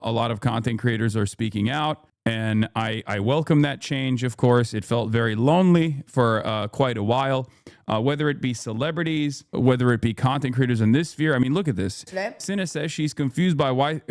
A lot of content creators are speaking out. And I welcome that change, of course. It felt very lonely for quite a while, whether it be celebrities, whether it be content creators in this sphere. I mean, look at this. Cinna says she's confused why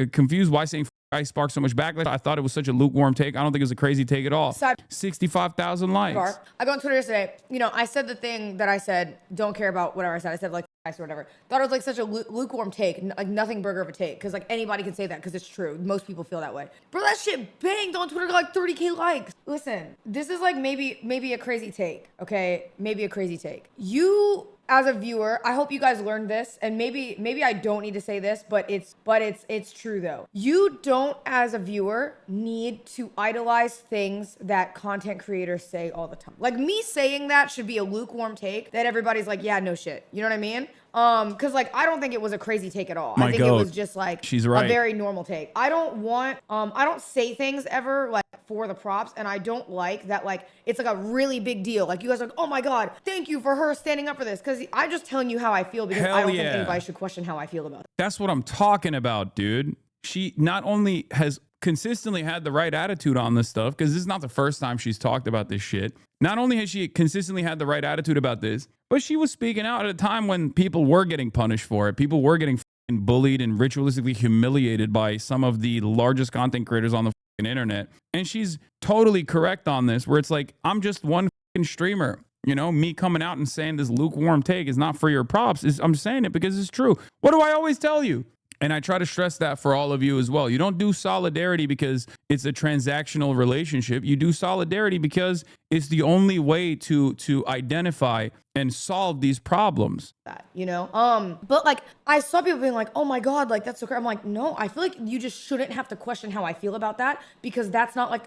saying I sparked so much backlash. I thought it was such a lukewarm take. I don't think it was a crazy take at all. 65,000 likes. I go on Twitter yesterday. I said the thing that I said, don't care about whatever I said. I said like or whatever. Thought it was like such a lukewarm take, like nothing burger of a take. Cause like anybody can say that because it's true. Most people feel that way. Bro, that shit banged on Twitter, got like 30K likes. Listen, this is like maybe a crazy take, okay? Maybe a crazy take. You, as a viewer, I hope you guys learned this, and maybe I don't need to say this, but it's true though. You don't, as a viewer, need to idolize things that content creators say all the time. Like me saying that should be a lukewarm take that everybody's like, yeah, no shit. You know what I mean? Cause like I don't think it was a crazy take at all. I think it was just like she's right. A very normal take. I don't say things ever like for the props, and I don't like that like it's like a really big deal. Like you guys are like, oh my god, thank you for her standing up for this. Cause I'm just telling you how I feel because I don't think anybody should question how I feel about it. That's what I'm talking about, dude. She not only has consistently had the right attitude on this stuff, because this is not the first time she's talked about this shit. Not only has she consistently had the right attitude about this, but she was speaking out at a time when people were getting punished for it. People were getting bullied and ritualistically humiliated by some of the largest content creators on the internet. And she's totally correct on this, where it's like, I'm just one streamer. Me coming out and saying this lukewarm take is not for your props. I'm saying it because it's true. What do I always tell you? And I try to stress that for all of you as well. You don't do solidarity because it's a transactional relationship. You do solidarity because it's the only way to identify and solve these problems. But like I saw people being like, oh my God, like that's so crazy. I'm like, no, I feel like you just shouldn't have to question how I feel about that, because that's not like,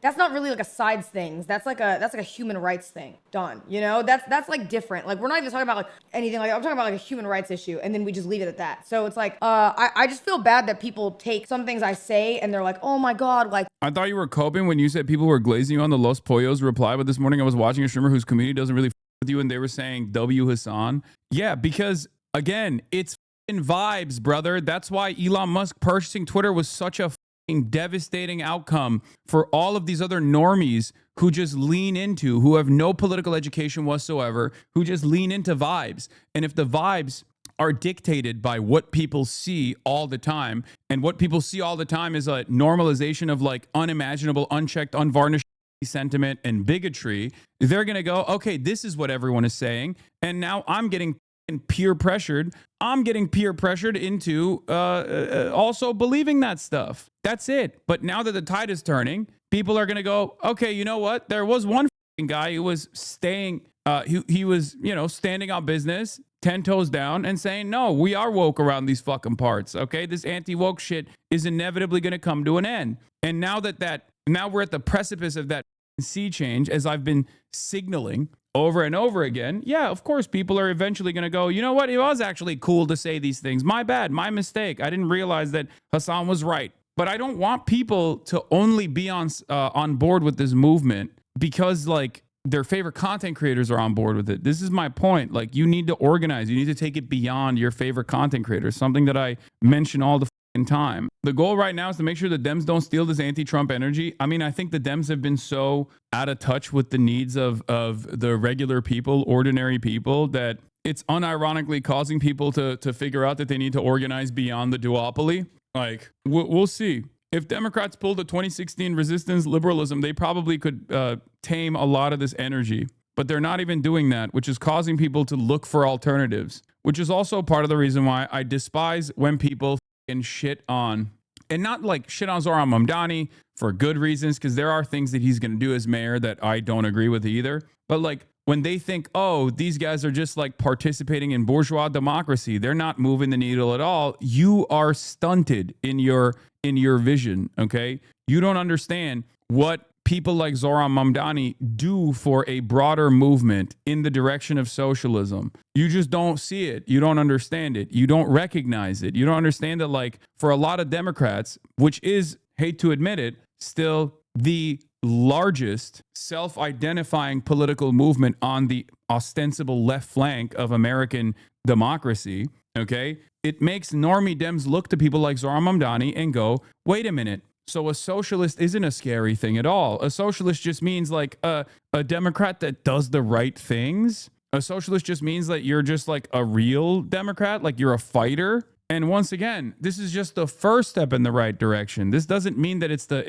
that's not really like a sides thing. That's like a human rights thing done. That's like different. Like we're not even talking about like anything like that. I'm talking about like a human rights issue, and then we just leave it at that. So it's like, I just feel bad that people take some things I say and they're like, oh my God, like. I thought you were coping when you said people were glazing you on the Los Pollos reply, but this morning I was watching a streamer whose community doesn't really with you, and they were saying W Hassan. Yeah, because again, it's vibes, brother. That's why Elon Musk purchasing Twitter was such a devastating outcome for all of these other normies who just lean into, who have no political education whatsoever, who just lean into vibes. And if the vibes are dictated by what people see all the time, and what people see all the time is a normalization of like unimaginable, unchecked, unvarnished sentiment and bigotry, they're going to go, okay, this is what everyone is saying. And now I'm getting peer pressured. I'm getting peer pressured into also believing that stuff. That's it. But now that the tide is turning, people are going to go, okay, you know what? There was one guy who was staying, he was, standing on business, 10 toes down and saying, no, we are woke around these fucking parts. Okay. This anti-woke shit is inevitably going to come to an end. And now now we're at the precipice of that sea change, as I've been signaling over and over again. Yeah, of course, people are eventually going to go, you know what? It was actually cool to say these things. My bad, my mistake. I didn't realize that Hassan was right. But I don't want people to only be on board with this movement because like their favorite content creators are on board with it. This is my point. Like you need to organize. You need to take it beyond your favorite content creators. Something that I mention all the time. The goal right now is to make sure the Dems don't steal this anti-Trump energy. I mean, I think the Dems have been so out of touch with the needs of the regular people, ordinary people, that it's unironically causing people to figure out that they need to organize beyond the duopoly. Like, we'll see. If Democrats pulled the 2016 resistance liberalism, they probably could tame a lot of this energy. But they're not even doing that, which is causing people to look for alternatives, which is also part of the reason why I despise when people and shit on, and not like shit on Zohran Mamdani for good reasons, because there are things that he's going to do as mayor that I don't agree with either. But like when they think, oh, these guys are just like participating in bourgeois democracy, they're not moving the needle at all. You are stunted in your vision. Okay. You don't understand what people like Zohran Mamdani do for a broader movement in the direction of socialism. You just don't see it. You don't understand it. You don't recognize it. You don't understand that, like, for a lot of Democrats, which is, hate to admit it, still the largest self-identifying political movement on the ostensible left flank of American democracy, Okay. It makes normie Dems look to people like Zohran Mamdani and go, wait a minute. So a socialist isn't a scary thing at all. A socialist just means like a Democrat that does the right things. A socialist just means that you're just like a real Democrat, like you're a fighter. And once again, this is just the first step in the right direction. This doesn't mean that it's the,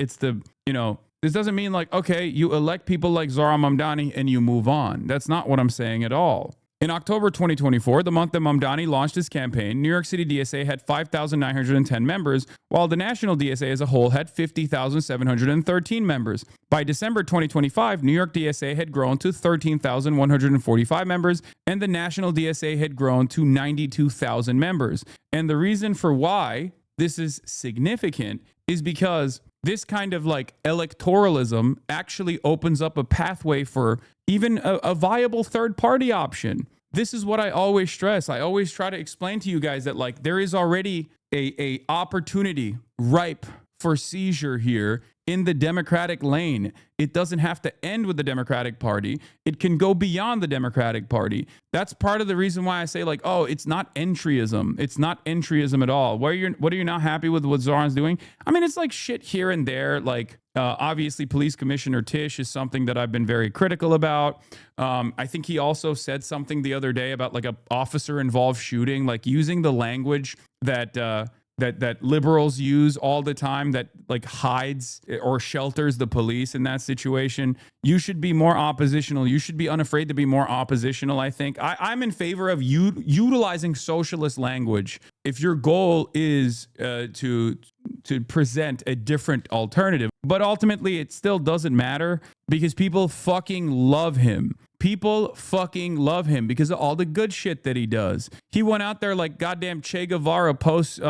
this doesn't mean like, okay, you elect people like Zohran Mamdani and you move on. That's not what I'm saying at all. In October 2024, the month that Mamdani launched his campaign, New York City DSA had 5,910 members, while the national DSA as a whole had 50,713 members. By December 2025, New York DSA had grown to 13,145 members, and the national DSA had grown to 92,000 members. And the reason for why this is significant is because this kind of like electoralism actually opens up a pathway for even a viable third party option. This is what I always stress. I always try to explain to you guys that like there is already a opportunity ripe for seizure here in the Democratic lane. It doesn't have to end with the Democratic Party. It can go beyond the Democratic Party. That's part of the reason why I say like, oh, it's not entryism. It's not entryism at all. What are you not happy with what Zohran's doing? I mean, it's like shit here and there. Like obviously Police Commissioner Tisch is something that I've been very critical about. I think he also said something the other day about like a officer involved shooting, like using the language that that liberals use all the time that like hides or shelters the police in that situation. You should be more oppositional. You should be unafraid to be more oppositional, I think. I'm in favor of utilizing socialist language if your goal is to present a different alternative. But ultimately, it still doesn't matter because people fucking love him. People fucking love him because of all the good shit that he does. He went out there like goddamn Che Guevara post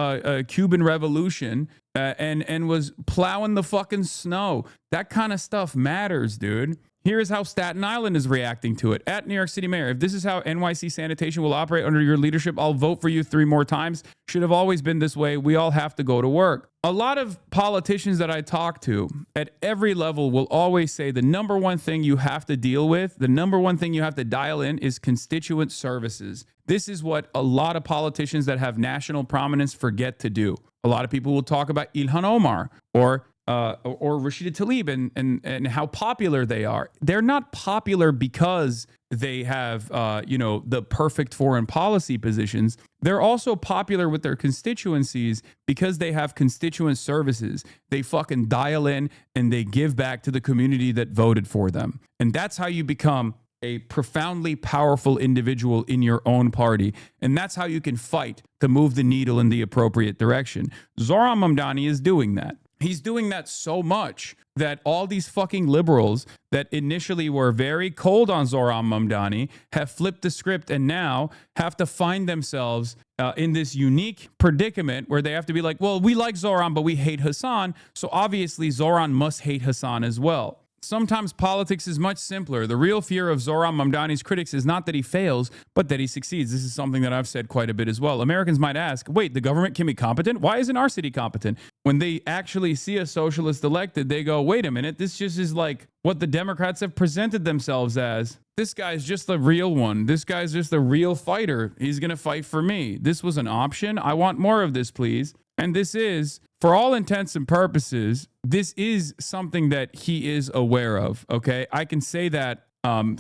Cuban Revolution and was plowing the fucking snow. That kind of stuff matters, dude. Here's how Staten Island is reacting to it. At New York City Mayor, if this is how NYC sanitation will operate under your leadership, I'll vote for you 3 more times. Should have always been this way. We all have to go to work. A lot of politicians that I talk to at every level will always say the number one thing you have to deal with, the number one thing you have to dial in is constituent services. This is what a lot of politicians that have national prominence forget to do. A lot of people will talk about Ilhan Omar or Rashida Tlaib and how popular they are. They're not popular because they have, the perfect foreign policy positions. They're also popular with their constituencies because they have constituent services. They fucking dial in and they give back to the community that voted for them. And that's how you become a profoundly powerful individual in your own party. And that's how you can fight to move the needle in the appropriate direction. Zohran Mamdani is doing that. He's doing that so much that all these fucking liberals that initially were very cold on Zohran Mamdani have flipped the script and now have to find themselves in this unique predicament where they have to be like, well, we like Zohran, but we hate Hassan. So obviously Zohran must hate Hassan as well. Sometimes politics is much simpler. The real fear of Zohran Mamdani's critics is not that he fails, but that he succeeds. This is something that I've said quite a bit as well. Americans might ask, wait, the government can be competent? Why isn't our city competent? When they actually see a socialist elected, they go, wait a minute, this just is like what the Democrats have presented themselves as. This guy's just the real one. This guy's just the real fighter. He's going to fight for me. This was an option. I want more of this, please. And this is, for all intents and purposes, this is something that he is aware of, okay? I can say that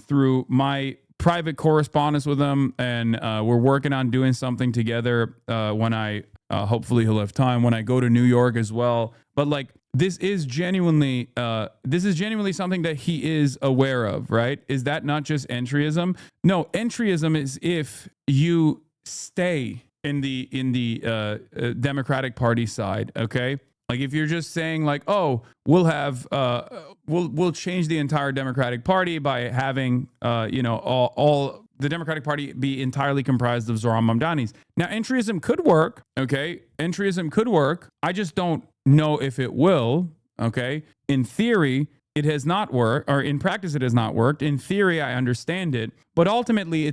through my private correspondence with him, and we're working on doing something together when I, hopefully he'll have time, when I go to New York as well. But like, this is genuinely something that he is aware of, right? Is that not just entryism? No, entryism is if you stay in the Democratic Party side, okay? Like if you're just saying like, oh, we'll have we'll change the entire Democratic Party by having all the Democratic Party be entirely comprised of Zohran Mamdanis. Now, entryism could work, okay? Entryism could work. I just don't know if it will, okay? In theory, it has not worked, or in practice, it has not worked. In theory, I understand it, but ultimately,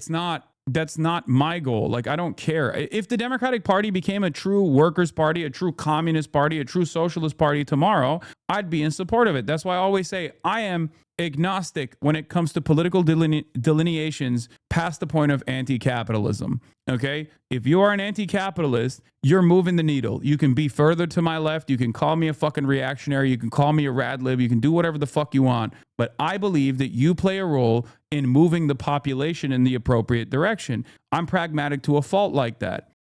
that's not my goal. Like, I don't care. If the Democratic Party became a true workers' party, a true communist party, a true socialist party tomorrow, I'd be in support of it. That's why I always say I am agnostic when it comes to political delineations past the point of anti-capitalism. Okay? If you are an anti-capitalist, you're moving the needle. You can be further to my left. You can call me a fucking reactionary. You can call me a rad lib. You can do whatever the fuck you want. But I believe that you play a role in moving the population in the appropriate direction. I'm pragmatic to a fault like that.